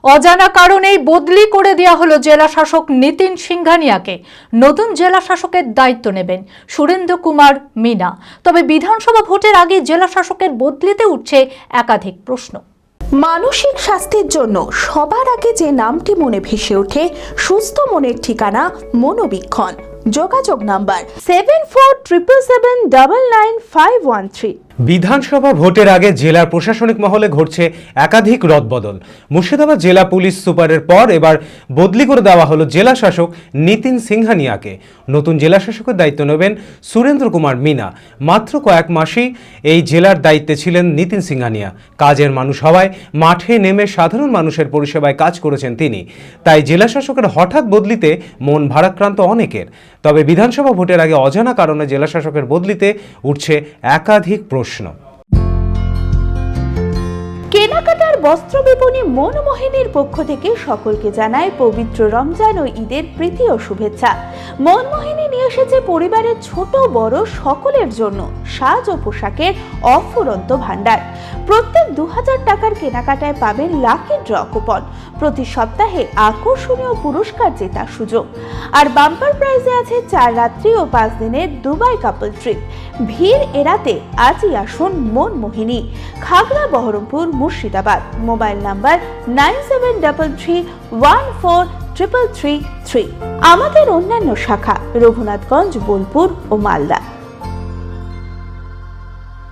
অজানা কারণেই বদলি করে দেওয়া হলো জেলা শাসক নিতিন সিংঘানিয়াকে। নতুন জেলা শাসকের দায়িত্ব নেবেন সুরেন্দ্র কুমার মীনা। তবে বিধানসভা ভোটের আগে জেলা শাসকের বদলিতে উঠছে একাধিক প্রশ্ন। মানসিক স্বাস্থ্যের জন্য সবার আগে যে নামটি মনে ভেসে ওঠে, সুস্থ মনের ঠিকানা মনোবীক্ষণ। যোগাযোগ নাম্বার 7477799513। বিধানসভা ভোটের আগে জেলার প্রশাসনিক মহলে ঘটছে একাধিক রদবদল। মুর্শিদাবাদ জেলা পুলিশ সুপারের পর এবার বদলি করে দেওয়া হলো জেলা শাসক নিতিন সিংঘানিয়াকে। নতুন জেলা শাসকের দায়িত্ব নেবেন সুরেন্দ্র কুমার মীনা। মাত্র কয়েক মাসেই এই জেলার দায়িত্বে ছিলেন নিতিন সিংঘানিয়া। কাজের মানুষ হওয়ায় মাঠে নেমে সাধারণ মানুষের পরিষেবায় কাজ করেছেন তিনি। তাই জেলা শাসকের হঠাৎ বদলিতে মন ভারাক্রান্ত অনেকের। তবে বিধানসভা ভোটের আগে অজানা কারণে জেলা শাসকের বদলিতে উঠছে একাধিক প্রশ্ন। কেনাকাটার বস্ত্র বিপণী মনমোহিনীর পক্ষ থেকে সকলকে জানায় পবিত্র রমজান ও ঈদের প্রীতি ও শুভেচ্ছা। মনমোহিনী নিয়ে এসেছে পরিবারের ছোট বড় সকলের জন্য সাজ ও পোশাকের অফুরন্ত ভাণ্ডার। প্রত্যেক 2000 টাকার কেনাকাটায় পাবেন লাকি ড্র কুপন, প্রতি সপ্তাহে আকর্ষণীয় পুরস্কার জেতার সুযোগ, আর বাম্পার প্রাইজে আছে 4 রাত্রি ও 5 দিনের দুবাই কাপল ট্রিপ। ভিড় এড়াতে আজই আসুন মনমোহিনী, খাগড়া বহরমপুর, মুর্শিদাবাদ। Mobile number 9733143333। আমাদের অন্যান্য শাখা রঘুনাথগঞ্জ, বোলপুর ও মালদা।